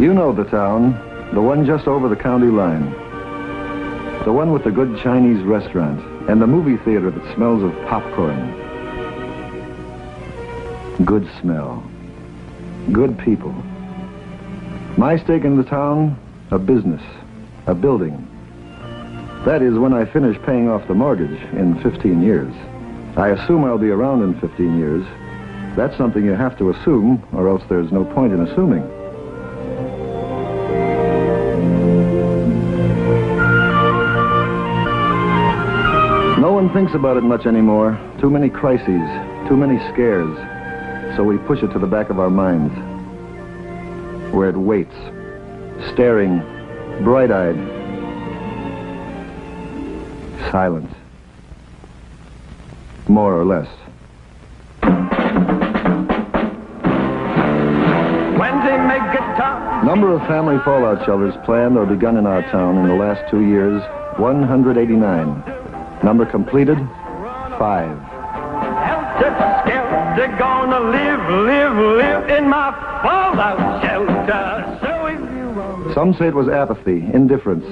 You know the town, the one just over the county line. The one with the good Chinese restaurant and the movie theater that smells of popcorn. Good smell. Good people. My stake in the town, a business, a building. That is when I finish paying off the mortgage in 15 years. I assume I'll be around in 15 years. That's something you have to assume, or else there's no point in assuming. No one thinks about it much anymore. Too many crises, too many scares. So we push it to the back of our minds, where it waits, staring, bright-eyed, silent, more or less. Number of family fallout shelters planned or begun in our town in the last 2 years, 189. Number completed, 5. They're gonna live in my fallout shelter. Some say it was apathy, indifference.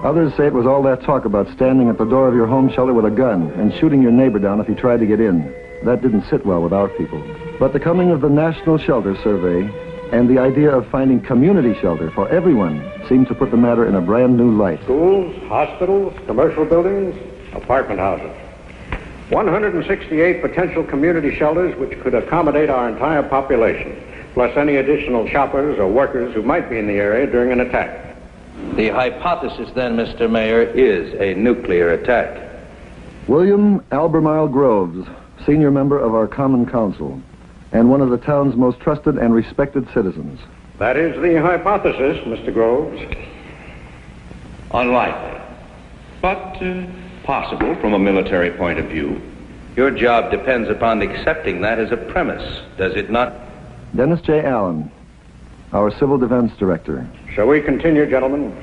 Others say it was all that talk about standing at the door of your home shelter with a gun and shooting your neighbor down if he tried to get in. That didn't sit well with our people. But the coming of the National Shelter Survey and the idea of finding community shelter for everyone seemed to put the matter in a brand new light. Schools, hospitals, commercial buildings, apartment houses. 168 potential community shelters which could accommodate our entire population, plus any additional shoppers or workers who might be in the area during an attack. The hypothesis then, Mr. Mayor, is a nuclear attack. William Albemarle Groves, senior member of our Common Council, and one of the town's most trusted and respected citizens. That is the hypothesis, Mr. Groves. Unlikely, but possible from a military point of view. Your job depends upon accepting that as a premise, does it not? Dennis J. Allen, our Civil Defense Director. Shall we continue, gentlemen?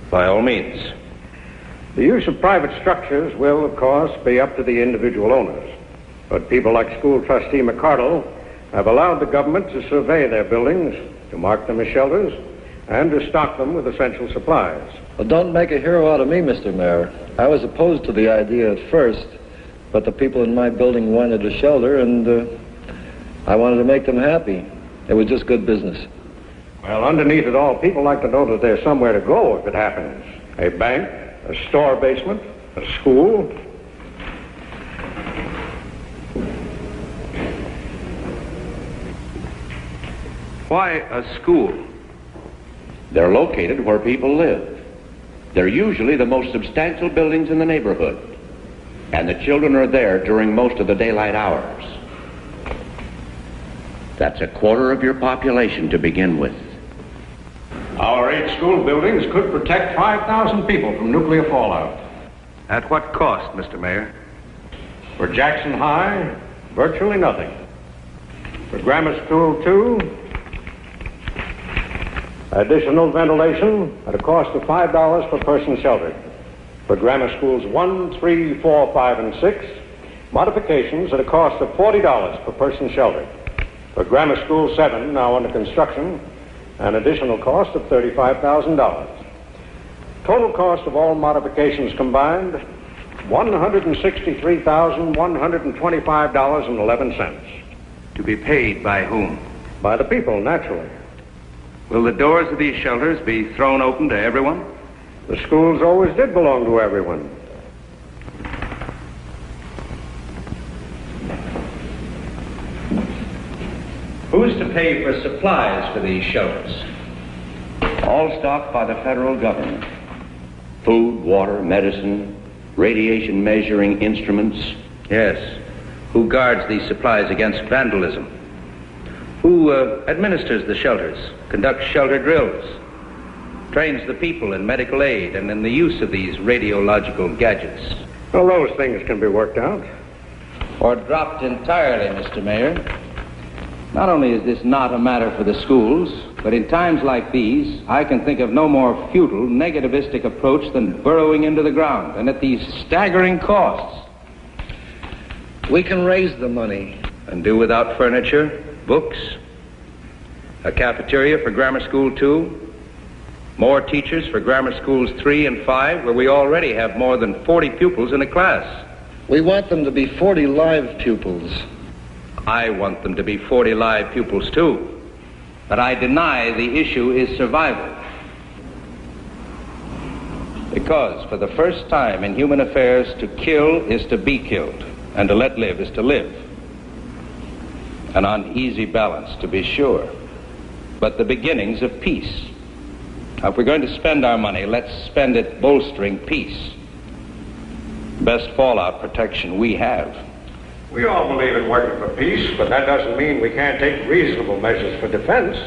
By all means. The use of private structures will, of course, be up to the individual owners. But people like School Trustee McCardle have allowed the government to survey their buildings, to mark them as shelters, and to stock them with essential supplies. Well, don't make a hero out of me, Mr. Mayor. I was opposed to the idea at first, but the people in my building wanted a shelter, and I wanted to make them happy. It was just good business. Well, underneath it all, people like to know that there's somewhere to go if it happens. A bank, a store basement, a school. Why a school? They're located where people live. They're usually the most substantial buildings in the neighborhood. And the children are there during most of the daylight hours. That's a quarter of your population to begin with. Our 8 school buildings could protect 5,000 people from nuclear fallout. At what cost, Mr. Mayor? For Jackson High, virtually nothing. For Grammar School 2, additional ventilation at a cost of $5 per person sheltered. For Grammar Schools 1, 3, 4, 5, and 6, modifications at a cost of $40 per person sheltered. For Grammar School 7, now under construction, an additional cost of $35,000. Total cost of all modifications combined, $163,125.11. To be paid by whom? By the people, naturally. Will the doors of these shelters be thrown open to everyone? The schools always did belong to everyone. Who's to pay for supplies for these shelters? All stocked by the federal government. Food, water, medicine, radiation measuring instruments. Yes. Who guards these supplies against vandalism? Who administers the shelters, conducts shelter drills, trains the people in medical aid and in the use of these radiological gadgets? Well, those things can be worked out. Or dropped entirely, Mr. Mayor. Not only is this not a matter for the schools, but in times like these, I can think of no more futile, negativistic approach than burrowing into the ground, and at these staggering costs. We can raise the money. And do without furniture, books, a cafeteria for Grammar School 2, more teachers for Grammar Schools 3 and 5, where we already have more than 40 pupils in a class. We want them to be 40 live pupils. I want them to be 40 live pupils too, but I deny the issue is survival. Because for the first time in human affairs, to kill is to be killed, and to let live is to live. An uneasy balance, to be sure, but the beginnings of peace. Now, if we're going to spend our money, let's spend it bolstering peace. Best fallout protection we have. We all believe in working for peace, but that doesn't mean we can't take reasonable measures for defense.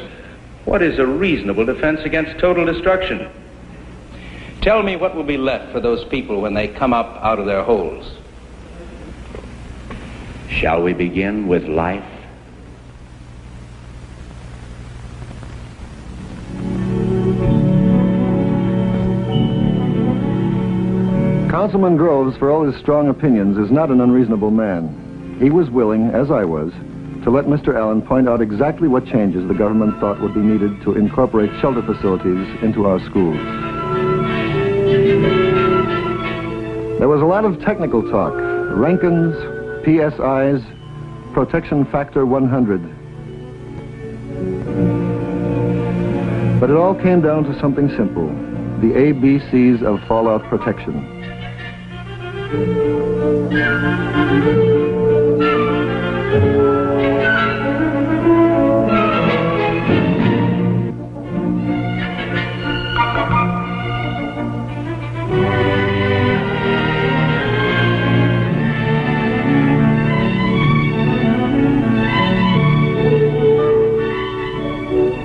What is a reasonable defense against total destruction? Tell me what will be left for those people when they come up out of their holes. Shall we begin with life? Councilman Groves, for all his strong opinions, is not an unreasonable man. He was willing, as I was, to let Mr. Allen point out exactly what changes the government thought would be needed to incorporate shelter facilities into our schools. There was a lot of technical talk, Rankins, PSIs, protection factor 100. But it all came down to something simple, the ABCs of fallout protection.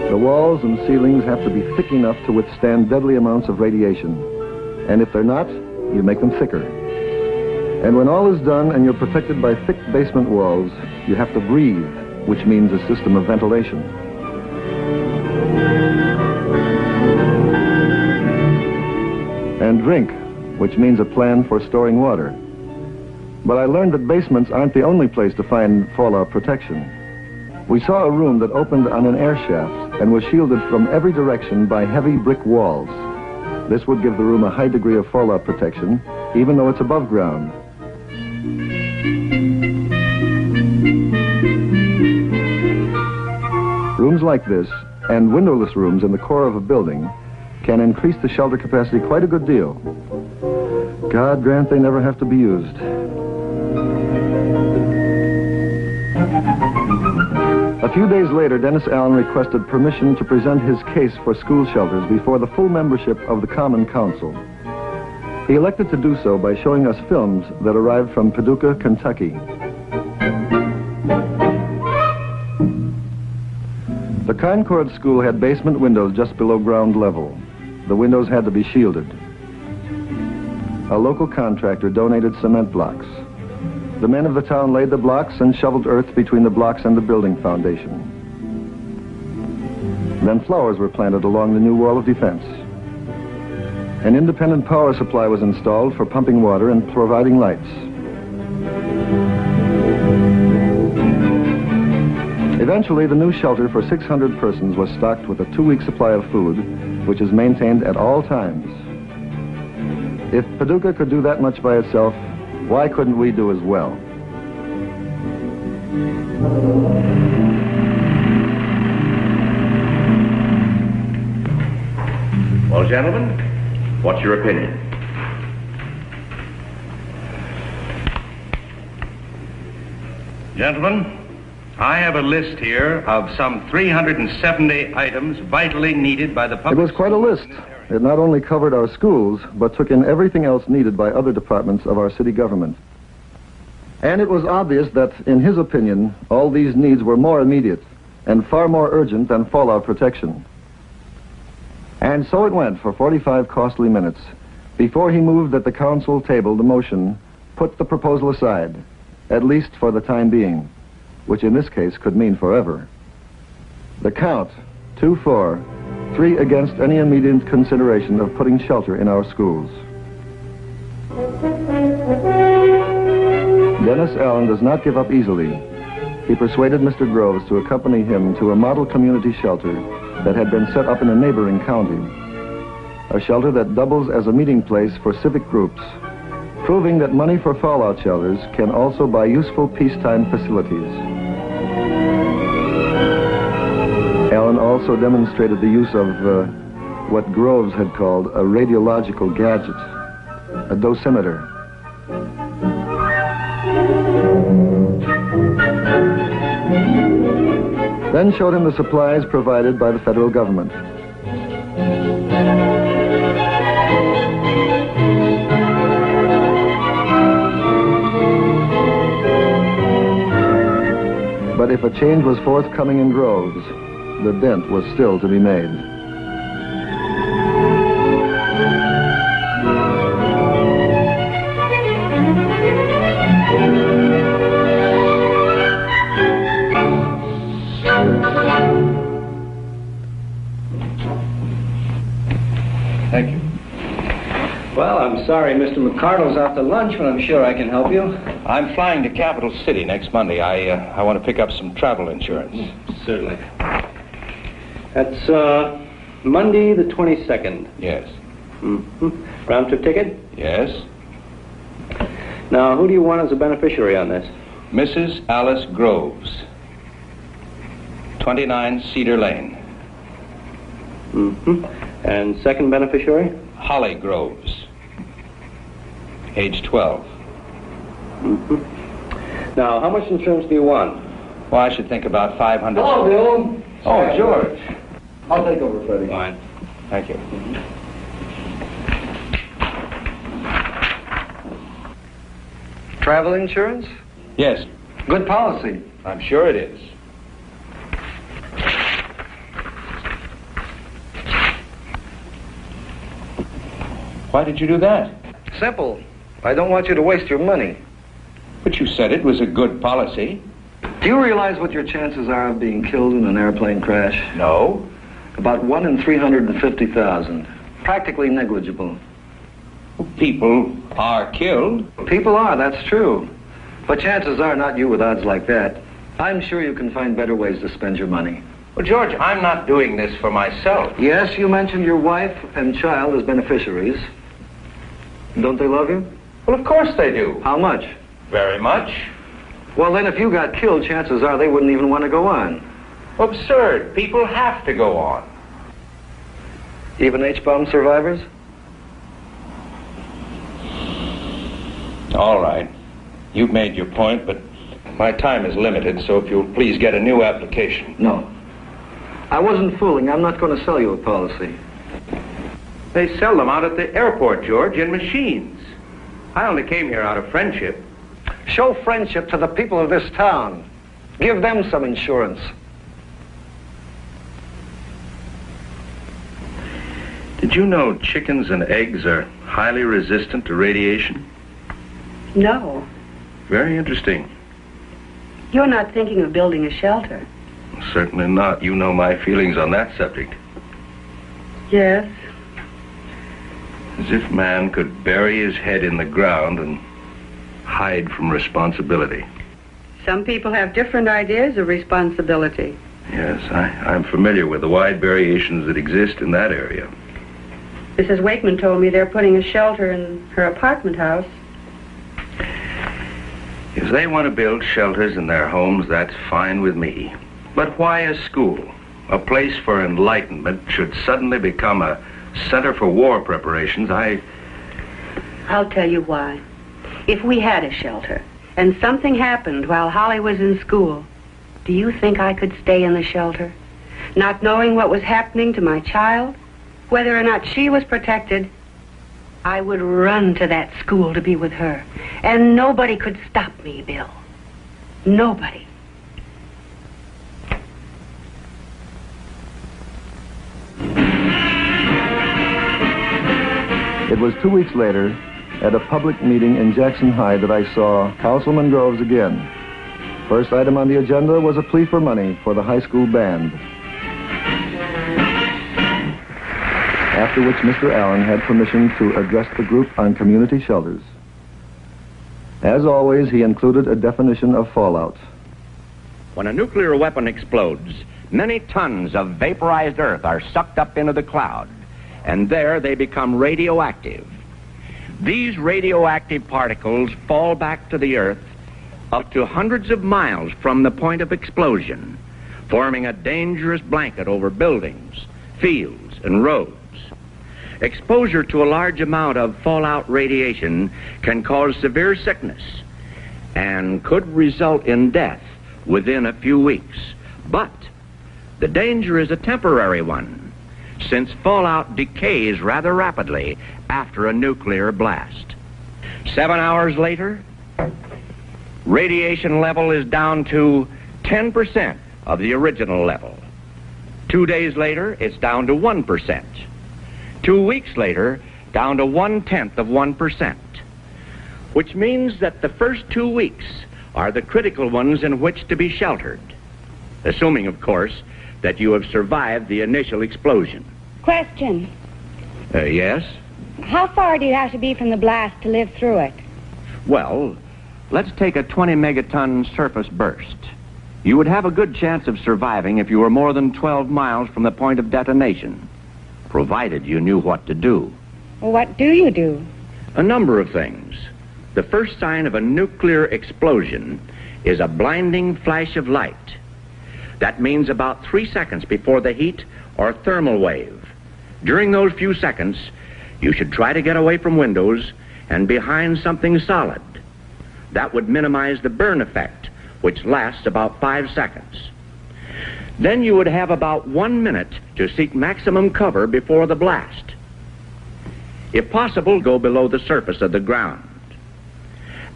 The walls and ceilings have to be thick enough to withstand deadly amounts of radiation. And if they're not, you make them thicker. And when all is done and you're protected by thick basement walls, you have to breathe, which means a system of ventilation. And drink, which means a plan for storing water. But I learned that basements aren't the only place to find fallout protection. We saw a room that opened on an air shaft and was shielded from every direction by heavy brick walls. This would give the room a high degree of fallout protection, even though it's above ground. Rooms like this, and windowless rooms in the core of a building, can increase the shelter capacity quite a good deal. God grant they never have to be used. A few days later, Dennis Allen requested permission to present his case for school shelters before the full membership of the Common Council. He elected to do so by showing us films that arrived from Paducah, Kentucky. The Concord School had basement windows just below ground level. The windows had to be shielded. A local contractor donated cement blocks. The men of the town laid the blocks and shoveled earth between the blocks and the building foundation. Then flowers were planted along the new wall of defense. An independent power supply was installed for pumping water and providing lights. Eventually, the new shelter for 600 persons was stocked with a 2-week supply of food, which is maintained at all times. If Paducah could do that much by itself, why couldn't we do as well? Well, gentlemen, what's your opinion? Gentlemen, I have a list here of some 370 items vitally needed by the public. It was quite a list. It not only covered our schools, but took in everything else needed by other departments of our city government. And it was obvious that, in his opinion, all these needs were more immediate and far more urgent than fallout protection. And so it went for 45 costly minutes before he moved that the council table the motion, put the proposal aside, at least for the time being, which in this case could mean forever. The count, 2-4, 3 against any immediate consideration of putting shelter in our schools. Dennis Allen does not give up easily. he persuaded Mr. Groves to accompany him to a model community shelter that had been set up in a neighboring county. A shelter that doubles as a meeting place for civic groups, proving that money for fallout shelters can also buy useful peacetime facilities. Allen also demonstrated the use of what Groves had called a radiological gadget, a dosimeter. Then showed him the supplies provided by the federal government. But if a change was forthcoming in Groves, the dent was still to be made. Thank you. Well, I'm sorry Mr. McCardle's out to lunch, but I'm sure I can help you. I'm flying to Capital City next Monday. I want to pick up some travel insurance. Certainly. That's Monday the 22nd. Yes. Mm-hmm. Round trip ticket? Yes. Now, who do you want as a beneficiary on this? Mrs. Alice Groves, 29 Cedar Lane. Mm-hmm. And second beneficiary? Holly Groves, age 12. Mm-hmm. Now, how much insurance do you want? Well, I should think about $500. Hello, Bill. Oh, George. I'll take over, Freddie. Fine. Thank you. Travel insurance? Yes, Good policy. I'm sure it is. Why did you do that? Simple. I don't want you to waste your money. But you said it was a good policy. Do you realize what your chances are of being killed in an airplane crash? No. About 1 in 350,000. Practically negligible. People are killed. People are, that's true. But chances are not you with odds like that. I'm sure you can find better ways to spend your money. Well, George, I'm not doing this for myself. Yes, you mentioned your wife and child as beneficiaries. Don't they love you? Well, of course they do. How much? Very much. Well, then if you got killed, chances are they wouldn't even want to go on. Absurd. People have to go on. Even H-bomb survivors? All right. You've made your point, but my time is limited, so if you'll please get a new application. No. I wasn't fooling. I'm not going to sell you a policy. They sell them out at the airport, George, in machines. I only came here out of friendship. Show friendship to the people of this town. Give them some insurance. Did you know chickens and eggs are highly resistant to radiation? No. Very interesting. You're not thinking of building a shelter. Certainly not. You know my feelings on that subject. Yes. As if man could bury his head in the ground and hide from responsibility. Some people have different ideas of responsibility. Yes, I'm familiar with the wide variations that exist in that area. Mrs. Wakeman told me they're putting a shelter in her apartment house. If they want to build shelters in their homes, that's fine with me. But why a school, a place for enlightenment, should suddenly become a center for war preparations? I'll tell you why. If we had a shelter and something happened while Holly was in school, do you think I could stay in the shelter? Not knowing what was happening to my child, whether or not she was protected, I would run to that school to be with her. And nobody could stop me, Bill. Nobody. It was 2 weeks later, at a public meeting in Jackson High, that I saw Councilman Groves again. First item on the agenda was a plea for money for the high school band. After which Mr. Allen had permission to address the group on community shelters. As always, he included a definition of fallout. When a nuclear weapon explodes, many tons of vaporized earth are sucked up into the cloud, and there they become radioactive. These radioactive particles fall back to the earth up to hundreds of miles from the point of explosion, forming a dangerous blanket over buildings, fields, and roads. Exposure to a large amount of fallout radiation can cause severe sickness and could result in death within a few weeks. But the danger is a temporary one, since fallout decays rather rapidly after a nuclear blast. 7 hours later, radiation level is down to 10% of the original level. 2 days later, it's down to 1%. 2 weeks later, down to 1/10 of 1%, which means that the first 2 weeks are the critical ones in which to be sheltered, assuming, of course, that you have survived the initial explosion. Question. Yes? How far do you have to be from the blast to live through it? Well, let's take a 20 megaton surface burst. You would have a good chance of surviving if you were more than 12 miles from the point of detonation, provided you knew what to do. Well, what do you do? A number of things. The first sign of a nuclear explosion is a blinding flash of light. That means about 3 seconds before the heat or thermal wave. During those few seconds, you should try to get away from windows and behind something solid. That would minimize the burn effect, which lasts about 5 seconds. Then you would have about 1 minute to seek maximum cover before the blast. If possible, go below the surface of the ground.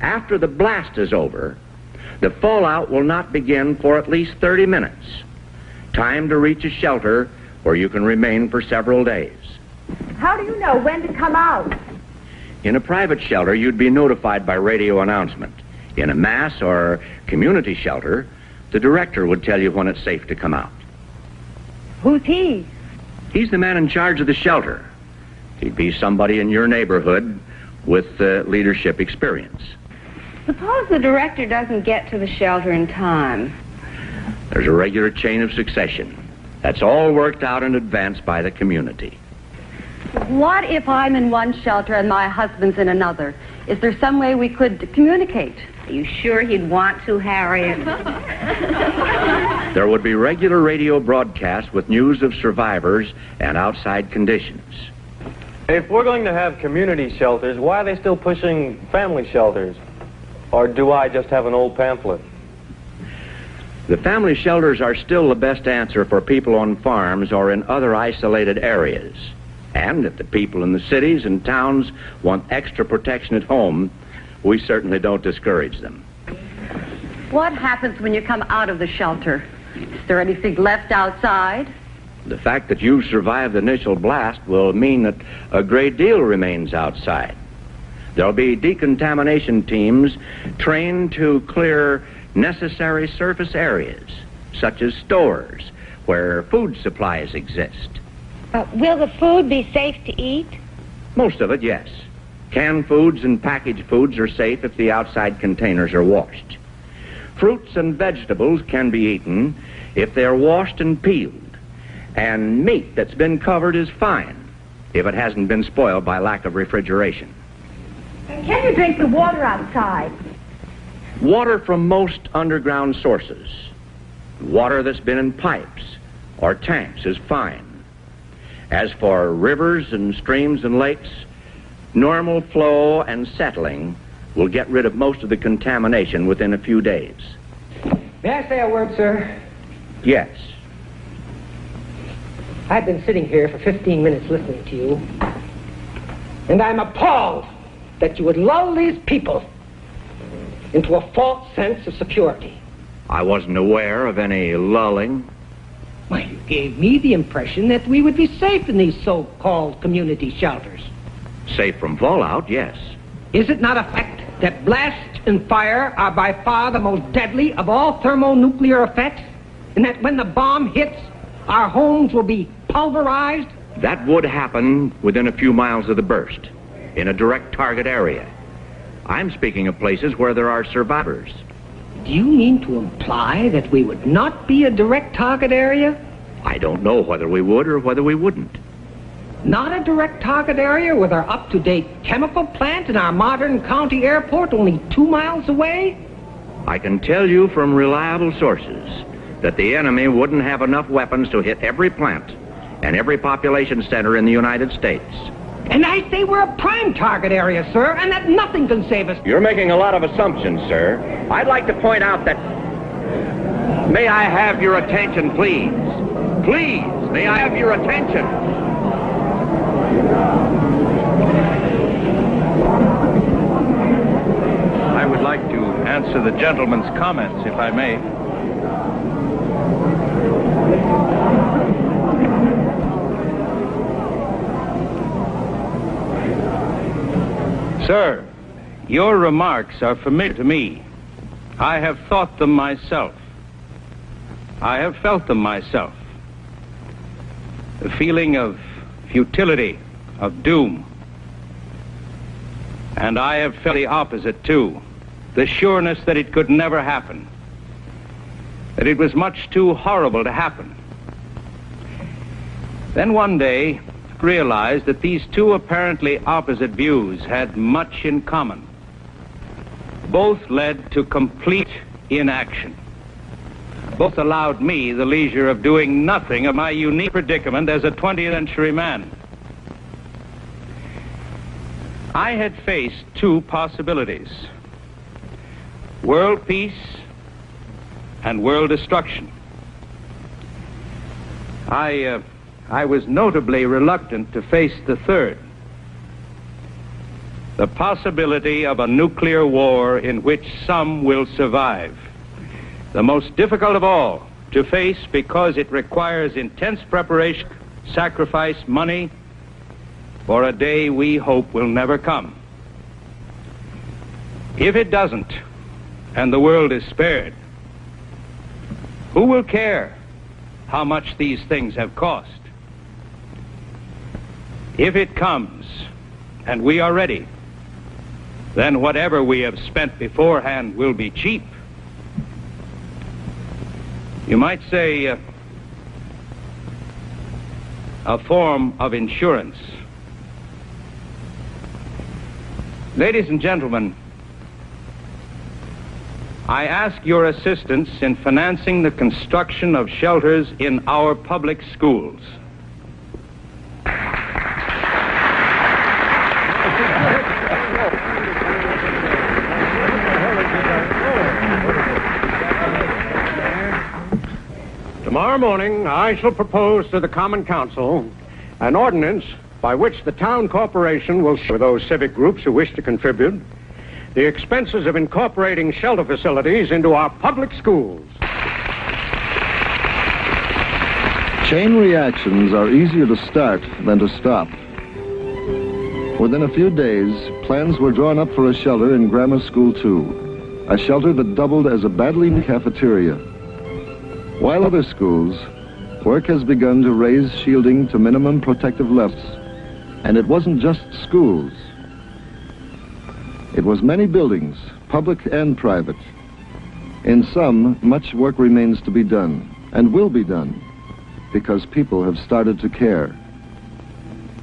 After the blast is over, the fallout will not begin for at least 30 minutes. Time to reach a shelter where you can remain for several days. How do you know when to come out? In a private shelter, you'd be notified by radio announcement. In a mass or community shelter, the director would tell you when it's safe to come out. Who's he? He's the man in charge of the shelter. He'd be somebody in your neighborhood with leadership experience. Suppose the director doesn't get to the shelter in time. There's a regular chain of succession. That's all worked out in advance by the community. What if I'm in one shelter and my husband's in another? Is there some way we could communicate? Are you sure he'd want to, Harriet? There would be regular radio broadcasts with news of survivors and outside conditions. If we're going to have community shelters, why are they still pushing family shelters? Or do I just have an old pamphlet? The family shelters are still the best answer for people on farms or in other isolated areas. And if the people in the cities and towns want extra protection at home, we certainly don't discourage them. What happens when you come out of the shelter? Is there anything left outside? The fact that you survived the initial blast will mean that a great deal remains outside. There'll be decontamination teams trained to clear necessary surface areas, such as stores where food supplies exist. Will the food be safe to eat? Most of it, yes. Canned foods and packaged foods are safe if the outside containers are washed. Fruits and vegetables can be eaten if they're washed and peeled. And meat that's been covered is fine if it hasn't been spoiled by lack of refrigeration. Can you drink the water outside? Water from most underground sources. Water that's been in pipes or tanks is fine. As for rivers and streams and lakes, normal flow and settling will get rid of most of the contamination within a few days. May I say a word, sir? Yes. I've been sitting here for 15 minutes listening to you, and I'm appalled that you would lull these people into a false sense of security. I wasn't aware of any lulling. Why, you gave me the impression that we would be safe in these so-called community shelters. Safe from fallout, yes. Is it not a fact that blast and fire are by far the most deadly of all thermonuclear effects? And that when the bomb hits, our homes will be pulverized? That would happen within a few miles of the burst, in a direct target area. I'm speaking of places where there are survivors. Do you mean to imply that we would not be a direct target area? I don't know whether we would or whether we wouldn't. Not a direct target area with our up-to-date chemical plant and our modern county airport only 2 miles away? I can tell you from reliable sources that the enemy wouldn't have enough weapons to hit every plant and every population center in the United States. And I say we're a prime target area, sir, and that nothing can save us. You're making a lot of assumptions, sir. I'd like to point out that... May I have your attention, please? Please, may I have your attention? I would like to answer the gentleman's comments, if I may. Sir, your remarks are familiar to me. I have thought them myself. I have felt them myself. The feeling of futility, of doom. And I have felt the opposite, too. The sureness that it could never happen. That it was much too horrible to happen. Then one day, realized that these two apparently opposite views had much in common. Both led to complete inaction. Both allowed me the leisure of doing nothing of my unique predicament as a 20th century man. I had faced two possibilities: world peace and world destruction. I was notably reluctant to face the third, the possibility of a nuclear war in which some will survive. The most difficult of all to face because it requires intense preparation, sacrifice, money, for a day we hope will never come. If it doesn't, and the world is spared, who will care how much these things have cost? If it comes, and we are ready, then whatever we have spent beforehand will be cheap. You might say a form of insurance. Ladies and gentlemen, I ask your assistance in financing the construction of shelters in our public schools. Tomorrow morning, I shall propose to the Common Council an ordinance by which the town corporation will share with those civic groups who wish to contribute the expenses of incorporating shelter facilities into our public schools. Chain reactions are easier to start than to stop. Within a few days, plans were drawn up for a shelter in Grammar School 2, a shelter that doubled as a badly needed cafeteria. While other schools, work has begun to raise shielding to minimum protective levels. And it wasn't just schools. It was many buildings, public and private. In some, much work remains to be done, and will be done, because people have started to care.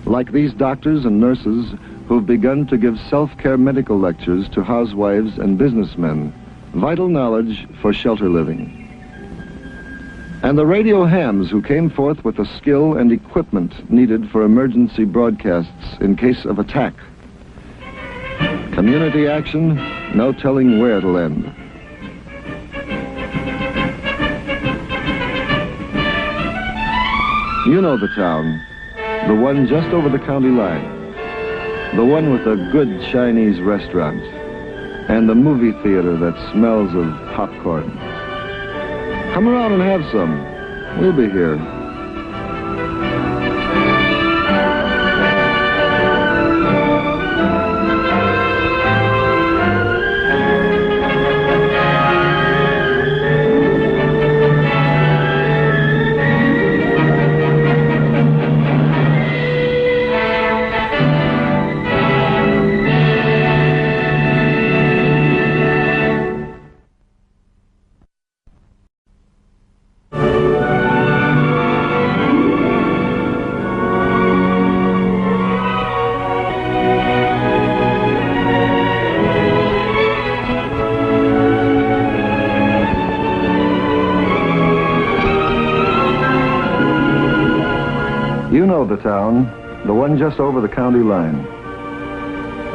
Like these doctors and nurses who've begun to give self-care medical lectures to housewives and businessmen, vital knowledge for shelter living. And the radio hams who came forth with the skill and equipment needed for emergency broadcasts in case of attack. Community action, no telling where it'll end. You know the town, the one just over the county line, the one with a good Chinese restaurant, and the movie theater that smells of popcorn. Come around and have some. We'll be here. know the town, the one just over the county line.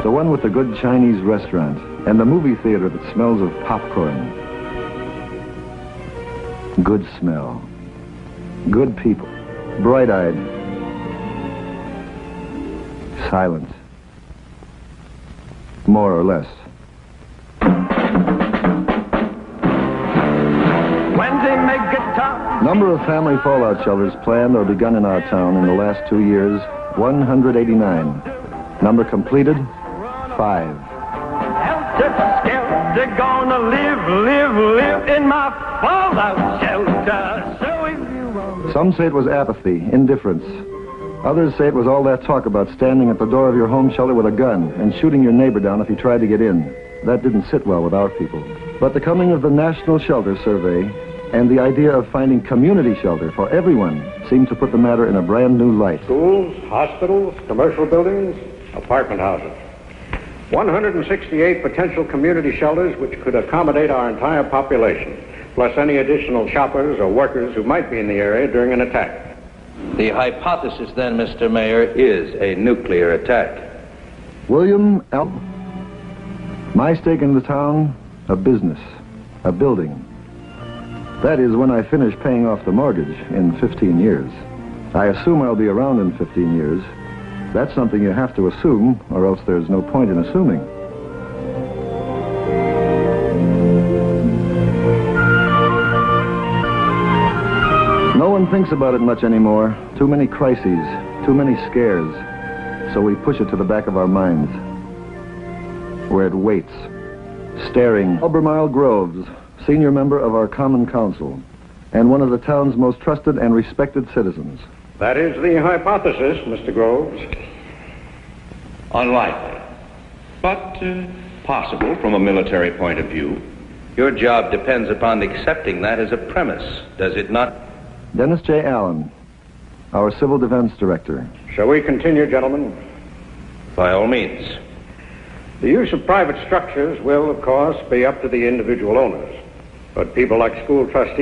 The one with the good Chinese restaurant and the movie theater that smells of popcorn. Good smell. Good people. Bright-eyed. Silent. More or less. Number of family fallout shelters planned or begun in our town in the last 2 years, 189. Number completed, 5. They're gonna live in my fallout shelter. So if you want... Some say it was apathy, indifference. Others say it was all that talk about standing at the door of your home shelter with a gun and shooting your neighbor down if he tried to get in. That didn't sit well with our people. But the coming of the National Shelter Survey and the idea of finding community shelter for everyone seemed to put the matter in a brand new light. Schools, hospitals, commercial buildings, apartment houses. 168 potential community shelters which could accommodate our entire population, plus any additional shoppers or workers who might be in the area during an attack. The hypothesis then, Mr. Mayor, is a nuclear attack. William L. My stake in the town, a business, a building. That is when I finish paying off the mortgage in 15 years. I assume I'll be around in 15 years. That's something you have to assume, or else there's no point in assuming. No one thinks about it much anymore. Too many crises, too many scares. So we push it to the back of our minds, where it waits, staring. Albemarle Groves, senior member of our Common Council, and one of the town's most trusted and respected citizens. That is the hypothesis, Mr. Groves. Unlikely, but possible from a military point of view. Your job depends upon accepting that as a premise, does it not? Dennis J. Allen, our Civil Defense Director. Shall we continue, gentlemen? By all means. The use of private structures will, of course, be up to the individual owners. But people like school trustees